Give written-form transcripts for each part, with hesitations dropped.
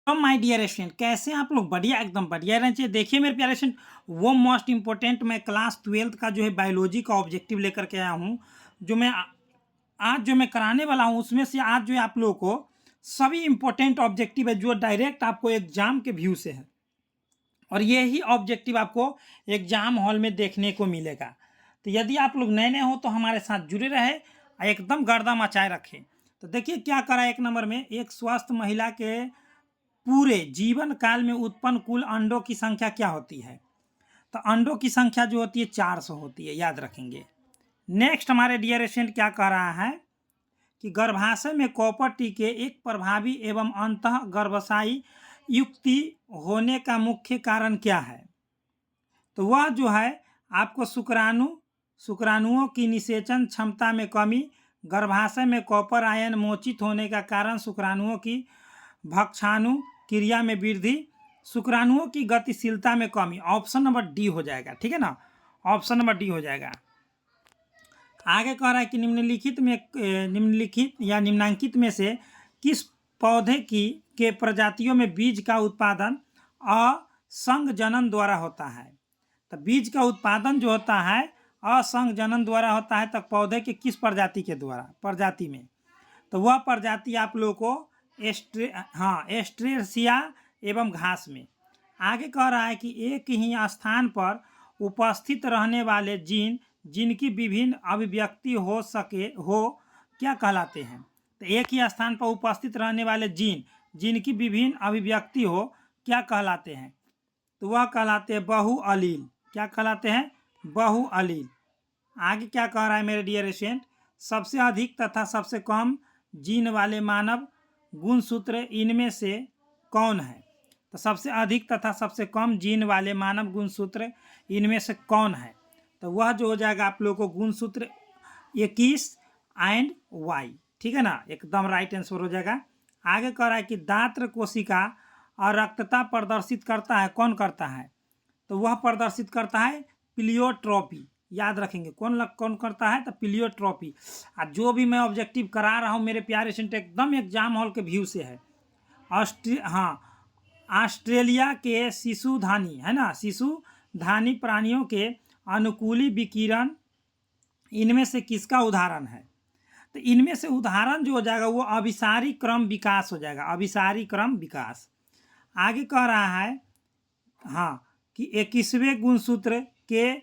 तो my dear student, कैसे आप लोग? बढ़िया, एकदम बढ़िया रहना चाहिए। देखिए मेरे प्यारे स्टूडेंट, वो मोस्ट इंपॉर्टेंट मैं क्लास 12th का जो है बायोलॉजी का ऑब्जेक्टिव लेकर के आया हूँ। जो मैं आज जो मैं कराने वाला हूँ उसमें से आज जो है आप लोगों को सभी इंपॉर्टेंट ऑब्जेक्टिव है जो डायरेक्ट आपको एग्जाम के व्यू से है, और यही ऑब्जेक्टिव आपको एग्जाम हॉल में देखने को मिलेगा। तो यदि आप लोग नए नए हो तो हमारे साथ जुड़े रहे, एकदम गर्दा मचाए रखें। तो देखिए क्या करा, एक नंबर में, एक स्वस्थ महिला के पूरे जीवन काल में उत्पन्न कुल अंडों की संख्या क्या होती है? तो अंडों की संख्या जो होती है 400 होती है, याद रखेंगे। नेक्स्ट हमारे डियर स्टूडेंट क्या कह रहा है कि गर्भाशय में कॉपर टी के एक प्रभावी एवं अंतः गर्भाशयी युक्ति होने का मुख्य कारण क्या है? तो वह जो है आपको शुक्राणुओं की निषेचन क्षमता में कमी, गर्भाशय में कॉपर आयन मोचित होने का कारण शुक्राणुओं की भक्षाणु क्रिया में वृद्धि, शुक्राणुओं की गतिशीलता में कमी। ऑप्शन नंबर डी हो जाएगा, ठीक है ना, ऑप्शन नंबर डी हो जाएगा। आगे कह रहा है कि निम्नलिखित या निम्नांकित में से किस पौधे की के प्रजातियों में बीज का उत्पादन असंगजनन द्वारा होता है? तो बीज का उत्पादन जो होता है असंगजनन द्वारा होता है, तो पौधे के किस प्रजाति में? तो वह प्रजाति आप लोगों को एस्ट्रेसिया एवं घास में। आगे कह रहा है कि एक ही स्थान पर उपस्थित रहने वाले जीन जिनकी विभिन्न अभिव्यक्ति हो क्या कहलाते हैं? तो एक ही स्थान पर उपस्थित रहने वाले जीन जिनकी विभिन्न अभिव्यक्ति हो क्या कहलाते हैं? तो वह कहलाते हैं बहुअलील। क्या कहलाते हैं? बहुअलील। आगे क्या कह रहा है मेरे डियर स्टूडेंट, सबसे अधिक तथा सबसे कम जीन वाले मानव गुणसूत्र इनमें से कौन है? तो सबसे अधिक तथा सबसे कम जीन वाले मानव गुणसूत्र इनमें से कौन है? तो वह जो हो जाएगा आप लोगों को गुणसूत्र 21 एंड वाई, ठीक है ना, एकदम राइट आंसर हो जाएगा। आगे कह रहा है कि दात्र कोशिका अरक्तता प्रदर्शित करता है, कौन करता है? तो वह प्रदर्शित करता है प्लियोट्रॉपी। याद रखेंगे कौन कौन करता है? तो प्लियोट्रॉपी। और जो भी मैं ऑब्जेक्टिव करा रहा हूँ मेरे प्यारे स्टूडेंट, एकदम एग्जाम हॉल के व्यू से है। ऑस्ट्रेलिया के शिशुधानी है ना, शिशुधानी प्राणियों के अनुकूली विकिरण इनमें से किसका उदाहरण है? तो इनमें से उदाहरण जो हो जाएगा वो अभिसारी क्रम विकास हो जाएगा, अभिसारी क्रम विकास। आगे कह रहा है कि 21वें गुणसूत्र के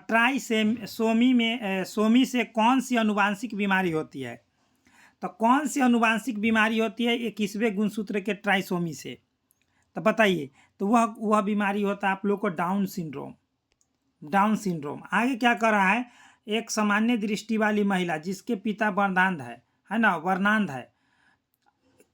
ट्राइसोमी से कौन सी अनुवांशिक बीमारी होती है? तो कौन सी अनुवांशिक बीमारी होती है 21वें गुणसूत्र के ट्राइसोमी से? तो बताइए। तो वह बीमारी होता है आप लोग को डाउन सिंड्रोम। आगे क्या कर रहा है, एक सामान्य दृष्टि वाली महिला जिसके पिता वर्णांध है ना, वर्णांध है,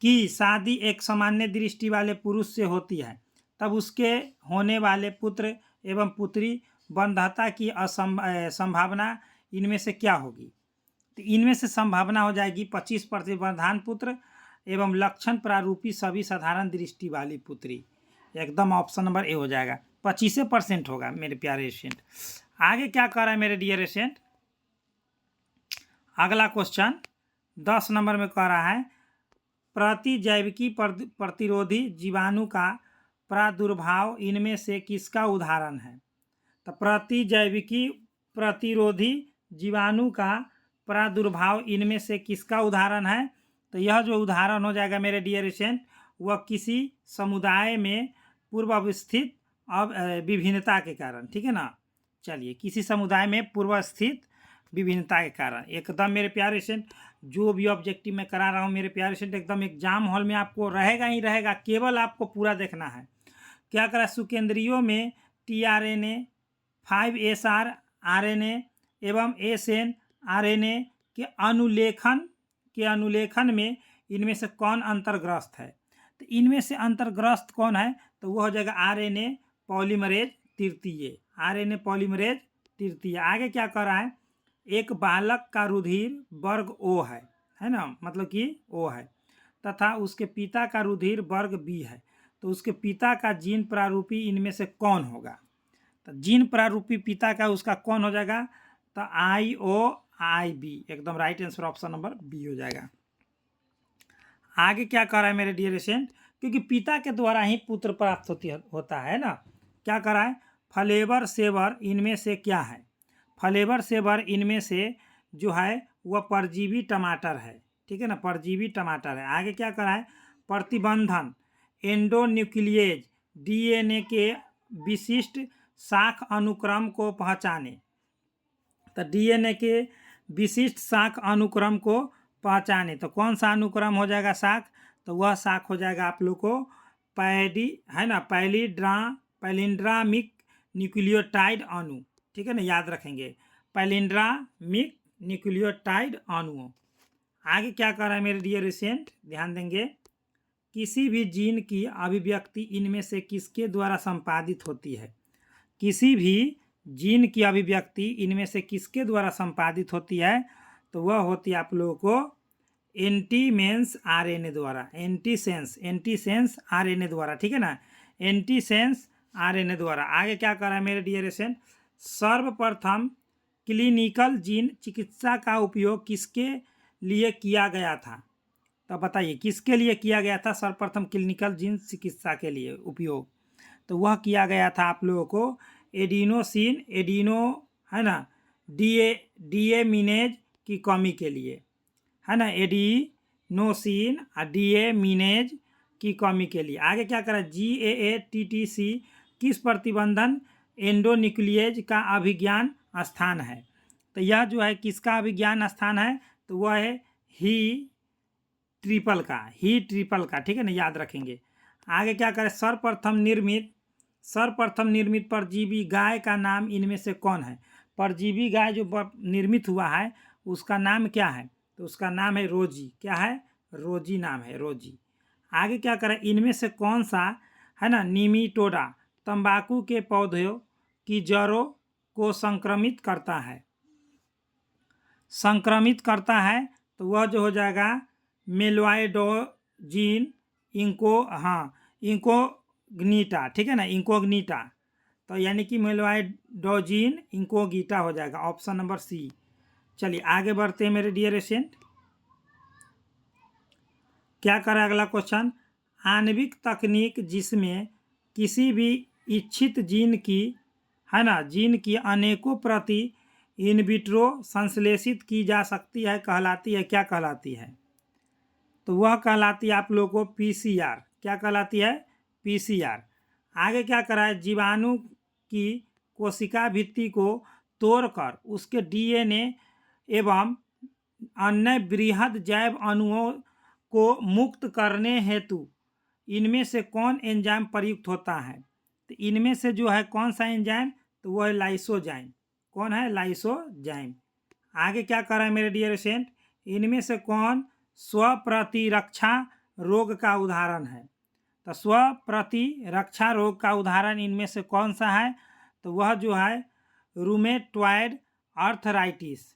की शादी एक सामान्य दृष्टि वाले पुरुष से होती है, तब उसके होने वाले पुत्र एवं पुत्री बंधता की संभावना इनमें से क्या होगी? तो इनमें से संभावना हो जाएगी 25% बंधान पुत्र एवं लक्षण प्रारूपी सभी साधारण दृष्टि वाली पुत्री। एकदम ऑप्शन नंबर ए हो जाएगा, 25% होगा मेरे प्यारे स्टूडेंट। आगे क्या कर रहा है मेरे डियर स्टूडेंट, अगला क्वेश्चन 10 नंबर में कह रहा है प्रतिजैविकी प्रतिरोधी जीवाणु का प्रादुर्भाव इनमें से किसका उदाहरण है? तो प्रतिजैविकी प्रतिरोधी जीवाणु का प्रादुर्भाव इनमें से किसका उदाहरण है? तो यह जो उदाहरण हो जाएगा मेरे डियर स्टूडेंट, वह किसी समुदाय में पूर्व अवस्थित विभिन्नता के कारण, ठीक है ना। चलिए, किसी समुदाय में पूर्व स्थित विभिन्नता के कारण। एकदम मेरे प्यारे स्टूडेंट, जो भी ऑब्जेक्टिव मैं करा रहा हूँ मेरे प्यारे स्टूडेंट, एकदम एग्जाम हॉल में आपको रहेगा ही रहेगा, केवल आपको पूरा देखना है। क्या करा, सुकेंद्रियों में tRNA, 5SR RNA एवं SN RNA के अनुलेखन में इनमें से कौन अंतर्ग्रस्त है? तो इनमें से अंतर्ग्रस्त कौन है? तो वो हो जाएगा RNA पॉलीमरेज तृतीय। आगे क्या कर रहा है, एक बालक का रुधिर वर्ग O है ना, मतलब कि O है, तथा उसके पिता का रुधिर वर्ग B है, तो उसके पिता का जीन प्रारूपी इनमें से कौन होगा? तो जीन प्रारूपी पिता का उसका कौन हो जाएगा? तो IOIB, एकदम right answer option number B हो जाएगा। आगे क्या कर रहा है मेरे डियर स्टूडेंट क्योंकि पिता के द्वारा ही पुत्र प्राप्त होता है ना। क्या करा है, फ्लेवर सेवर इनमें से क्या है, फ्लेवर सेवर इनमें से जो है वह परजीवी टमाटर है, ठीक है ना, परजीवी टमाटर है। आगे क्या करा है, प्रतिबंधन एंडोन्यूक्लिएज डीएनए के विशिष्ट शाख अनुक्रम को पहचाने। तो डीएनए के विशिष्ट शाख अनुक्रम को पहचाने, तो कौन सा अनुक्रम हो जाएगा शाख, तो वह शाख हो जाएगा आप लोग को पैडी है ना, पैलिंड्रामिक न्यूक्लियोटाइड अणु, ठीक है ना, याद रखेंगे पैलिंड्रामिक न्यूक्लियोटाइड अणु। आगे क्या कर रहा है मेरे डियर स्टूडेंट, ध्यान देंगे, किसी भी जीन की अभिव्यक्ति इनमें से किसके द्वारा संपादित होती है, किसी भी जीन की अभिव्यक्ति इनमें से किसके द्वारा संपादित होती है, तो वह होती है आप लोगों को एंटीमेंस आरएनए द्वारा, एंटीसेंस आरएनए द्वारा, ठीक है ना, एंटीसेंस आरएनए द्वारा। आगे क्या कर रहा है मेरे डियर स्टूडेंट, सर्वप्रथम क्लिनिकल जीन चिकित्सा का उपयोग किसके लिए किया गया था, तो बताइए किसके लिए किया गया था सर्वप्रथम क्लिनिकल जीन चिकित्सा के लिए उपयोग, तो वह किया गया था आप लोगों को एडिनोसिन है ना, डीएमिनेज की कमी के लिए, है ना, एडिनोसिन और डीएमिनेज की कमी के लिए। आगे क्या करा, GAATTC किस प्रतिबंधन एंडोन्यूक्लिएज का अभिज्ञान स्थान है, तो यह जो है किसका अभिज्ञान स्थान है, तो वह है ही ट्रिपल का, ठीक है ना, याद रखेंगे। आगे क्या करें, सर्वप्रथम निर्मित परजीवी गाय का नाम इनमें से कौन है, परजीवी गाय जो निर्मित हुआ है उसका नाम क्या है, तो उसका नाम है रोजी, क्या है, रोजी नाम है, रोजी। आगे क्या करें, इनमें से कौन सा है ना, निमिटोडा तंबाकू के पौधों की जड़ों को संक्रमित करता है, तो वह जो हो जाएगा मेलोइडोजीन इंकोग्निटा, ठीक है ना, इंकोग्निटा, तो यानी कि मेलोइडोजीन इंकोगिटा हो जाएगा, ऑप्शन नंबर सी। चलिए आगे बढ़ते हैं मेरे डियर स्टूडेंट, क्या करें अगला क्वेश्चन, आणविक तकनीक जिसमें किसी भी इच्छित जीन की है ना, जीन की अनेकों प्रति इन विट्रो संश्लेषित की जा सकती है कहलाती है, क्या कहलाती है, तो वह कहलाती है आप लोगों को PCR, क्या कहलाती है, PCR। आगे क्या करा है, जीवाणु की कोशिका भित्ति को तोड़कर उसके DNA एवं अन्य बृहद जैव अणुओं को मुक्त करने हेतु इनमें से कौन एंजाइम प्रयुक्त होता है, तो इनमें से जो है कौन सा एंजाइम, तो वह है लाइसोजाइम, कौन है, लाइसोजाइम। आगे क्या कर रहा है मेरे डियर स्टूडेंट, इनमें से कौन स्वप्रतिरक्षा रोग का उदाहरण है, तो स्वप्रतिरक्षा रोग का उदाहरण इनमें से कौन सा है, तो वह जो है रूमेटॉइड आर्थराइटिस।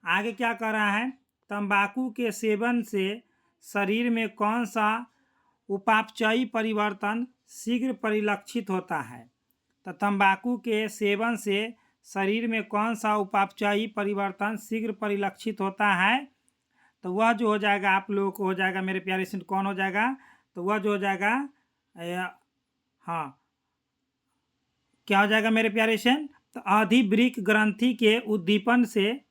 आगे क्या कर रहा है, तंबाकू के सेवन से शरीर में कौन सा उपापचयी परिवर्तन शीघ्र परिलक्षित होता है, तो तंबाकू के सेवन से शरीर में कौन सा उपापचयी परिवर्तन शीघ्र परिलक्षित होता है, तो वह जो हो जाएगा आप लोगों को हो जाएगा मेरे प्यारे स्टूडेंट, कौन हो जाएगा, तो वह जो हो जाएगा हाँ क्या हो जाएगा मेरे प्यारे स्टूडेंट, तो अधिवृक्क ग्रंथि के उद्दीपन से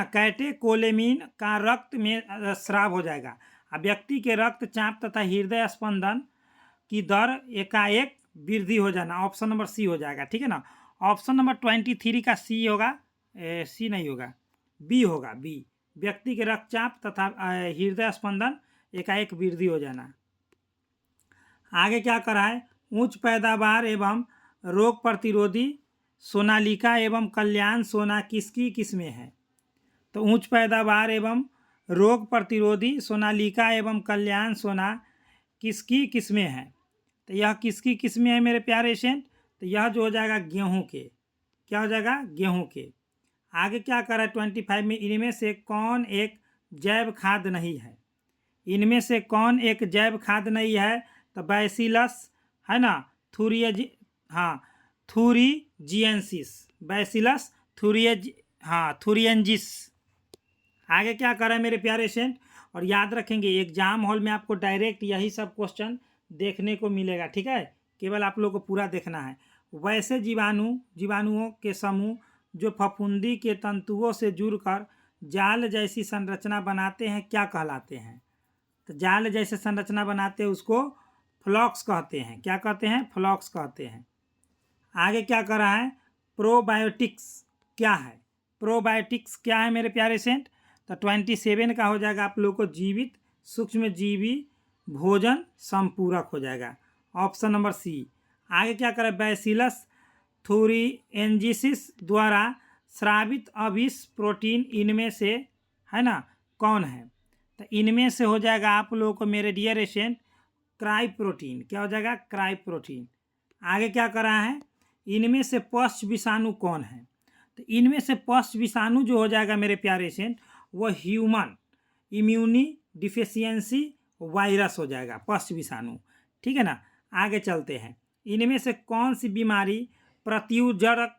कैटेकोलेमिन का रक्त में स्राव हो जाएगा, व्यक्ति के रक्तचाप तथा हृदय स्पंदन की दर एकाएक वृद्धि हो जाना, ऑप्शन नंबर सी हो जाएगा, ठीक है ना। ऑप्शन नंबर 23 का सी होगा, सी नहीं होगा, बी होगा, बी, व्यक्ति के रक्तचाप तथा हृदय स्पंदन एकाएक वृद्धि हो जाना। आगे क्या करा है, उच्च पैदावार एवं रोग प्रतिरोधी सोनालिका एवं कल्याण सोना किसकी किस्में हैं, तो उच्च पैदावार एवं रोग प्रतिरोधी सोनालिका एवं कल्याण सोना किसकी किस्में हैं, तो यह किसकी किस्में हैं मेरे प्यारे स्टूडेंट, तो यह जो हो जाएगा गेहूं के, क्या हो जाएगा, गेहूं के। आगे क्या कर रहा है 25 में, इनमें से कौन एक जैव खाद नहीं है, इनमें से कौन एक जैव खाद नहीं है, तो बैसिलस है ना, थुरिजिएंसिस, बैसिलस थुरिएंजिस। आगे क्या कर रहा है मेरे प्यारे स्टूडेंट, और याद रखेंगे एग्जाम हॉल में आपको डायरेक्ट यही सब क्वेश्चन देखने को मिलेगा, ठीक है, केवल आप लोगों को पूरा देखना है। वैसे जीवाणुओं के समूह जो फफूंदी के तंतुओं से जुड़कर जाल जैसी संरचना बनाते हैं क्या कहलाते हैं? तो जाल जैसे संरचना बनाते हैं उसको फ्लॉक्स कहते हैं। क्या कहते हैं? फ्लॉक्स कहते हैं। आगे क्या कर रहा है, प्रोबायोटिक्स क्या है? प्रोबायोटिक्स क्या है मेरे प्यारे सेंट? तो 27 का हो जाएगा आप लोग को जीवित सूक्ष्म जीवी भोजन संपूरक हो जाएगा, ऑप्शन नंबर सी। आगे क्या करें, बैसिलस थुरिएंजिसिस द्वारा स्रावित अविष प्रोटीन इनमें से है ना कौन है? तो इनमें से हो जाएगा आप लोगों को मेरे डियर स्टूडेंट क्राई प्रोटीन। क्या हो जाएगा? Cry protein. आगे क्या कर रहा है, इनमें से पश्च विषाणु कौन है? तो इनमें से पश्च विषाणु जो हो जाएगा मेरे प्यारे स्टूडेंट वो ह्यूमन इम्यूनी डिफिशियंसी वायरस हो जाएगा, पश्च विषाणु, ठीक है ना। आगे चलते हैं, इनमें से कौन सी बीमारी प्रत्युर्जक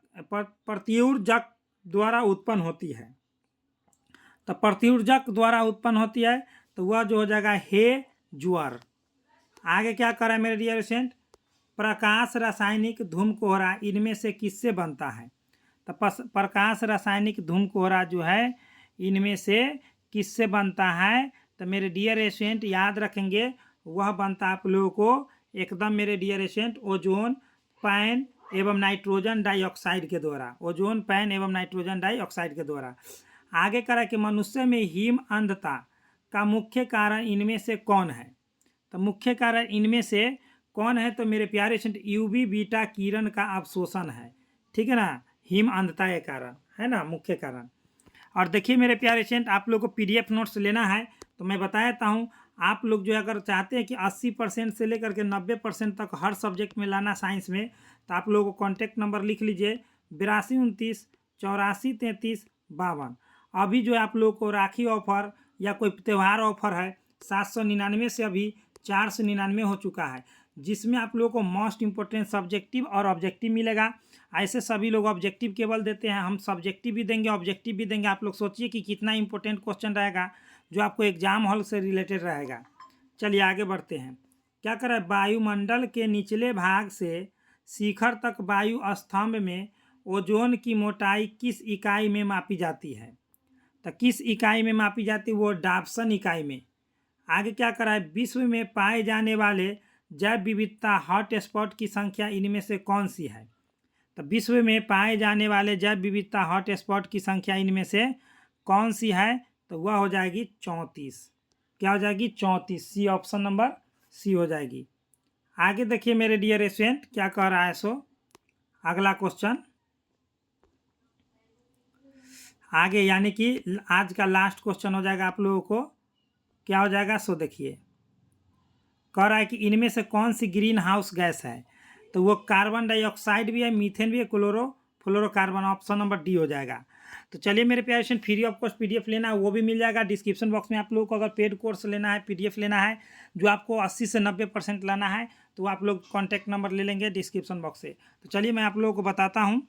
द्वारा उत्पन्न होती है? तो प्रत्युर्जक द्वारा उत्पन्न होती है तो वह जो हो जाएगा हे ज्वर। आगे क्या कर रहा है मेरे डियर स्टूडेंट, प्रकाश रासायनिक धूम कोहरा इनमें से किससे बनता है? तो प्रकाश रासायनिक धूम कोहरा जो है इनमें से किससे बनता है? तो मेरे डियर स्टूडेंट याद रखेंगे वह बनता है आप लोगों को एकदम मेरे डियर स्टूडेंट ओजोन पैन एवं नाइट्रोजन डाइऑक्साइड के द्वारा, ओजोन पैन एवं नाइट्रोजन डाइऑक्साइड के द्वारा। आगे करा कि मनुष्य में हिम अंधता का मुख्य कारण इनमें से कौन है? तो मुख्य कारण इनमें से कौन है? तो मेरे प्यारे स्टूडेंट यूवी बीटा किरण का अवशोषण है, ठीक है ना, हिम अंधता के कारण है ना मुख्य कारण। और देखिए मेरे प्यारे स्टूडेंट आप लोग को पीडीएफ नोट्स लेना है तो मैं बता देता हूँ, आप लोग जो अगर चाहते हैं कि 80% से लेकर के 90% तक हर सब्जेक्ट में लाना साइंस में, तो आप लोगों को कॉन्टैक्ट नंबर लिख लीजिए 8229 843352। अभी जो आप लोग को राखी ऑफर या कोई त्यौहार ऑफर है 799 से अभी 499 हो चुका है, जिसमें आप लोगों को मोस्ट इम्पोर्टेंट सब्जेक्टिव और ऑब्जेक्टिव मिलेगा। ऐसे सभी लोग ऑब्जेक्टिव केवल देते हैं, हम सब्जेक्टिव भी देंगे ऑब्जेक्टिव भी देंगे। आप लोग सोचिए कि कितना इंपॉर्टेंट क्वेश्चन रहेगा जो आपको एग्जाम हॉल से रिलेटेड रहेगा। चलिए आगे बढ़ते हैं। क्या कर रहा है, वायुमंडल के निचले भाग से शिखर तक वायु स्तंभ में ओजोन की मोटाई किस इकाई में मापी जाती है? तो किस इकाई में मापी जाती है? वो डाप्सन इकाई में। आगे क्या कर रहा है, विश्व में पाए जाने वाले जैव विविधता हॉट स्पॉट की संख्या इनमें से कौन सी है? तो विश्व में पाए जाने वाले जैव विविधता हॉट स्पॉट की संख्या इनमें से कौन सी है? तो वह हो जाएगी 34। क्या हो जाएगी? 34। सी, ऑप्शन नंबर सी हो जाएगी। आगे देखिए मेरे डियर स्टूडेंट क्या कह रहा है, सो अगला क्वेश्चन आगे, यानी कि आज का लास्ट क्वेश्चन हो जाएगा आप लोगों को। क्या हो जाएगा, सो देखिए कह रहा है कि इनमें से कौन सी ग्रीन हाउस गैस है? तो वो कार्बन डाइऑक्साइड भी है, मीथेन भी है, फ्लोरोकार्बन, ऑप्शन नंबर डी हो जाएगा। तो चलिए मेरे प्यारे student free of cost PDF लेना है वो भी मिल जाएगा डिस्क्रिप्शन बॉक्स में। आप लोगों को अगर पेड कोर्स लेना है, पीडीएफ लेना है जो आपको 80 से 90% लाना है, तो आप लोग कॉन्टैक्ट नंबर ले लेंगे डिस्क्रिप्शन बॉक्स से। तो चलिए मैं आप लोगों को बताता हूँ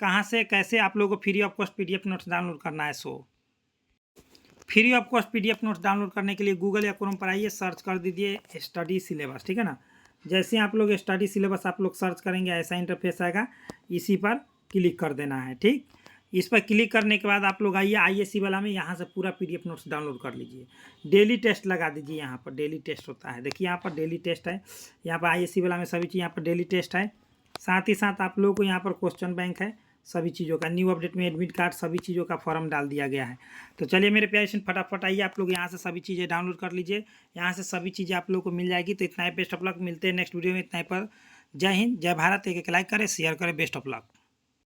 कहाँ से कैसे आप लोगों को free of cost PDF notes download करना है। So free of cost PDF notes download करने के लिए गूगल या क्रोम पर आइए, सर्च कर दीजिए स्टडी सिलेबस, ठीक है ना। जैसे आप लोग स्टडी सिलेबस आप लोग सर्च करेंगे ऐसा इंटरफेस आएगा, इसी पर क्लिक कर देना है, ठीक। इस पर क्लिक करने के बाद आप लोग आइए आईएससी वाला में, यहाँ से पूरा पीडीएफ नोट्स डाउनलोड कर लीजिए। डेली टेस्ट लगा दीजिए, यहाँ पर डेली टेस्ट होता है, देखिए यहाँ पर डेली टेस्ट है, यहाँ पर आईएससी वाला में सभी चीज़ यहाँ पर डेली टेस्ट है। साथ ही साथ आप लोगों को यहाँ पर क्वेश्चन बैंक है, सभी चीज़ों का न्यू अपडेट में एडमिट कार्ड सभी चीज़ों का फॉर्म डाल दिया गया है। तो चलिए मेरे प्यारे स्टूडेंट फटाफट आइए आप लोग यहाँ से सभी चीज़ें डाउनलोड कर लीजिए, यहाँ से सभी चीज़ें आप लोग को मिल जाएगी। तो इतना ही, बेस्ट ऑफ लक, मिलते हैं नेक्स्ट वीडियो में। इतना ही पर जय हिंद, जय भारत। एक लाइक करें, शेयर करें, बेस्ट ऑफ लक।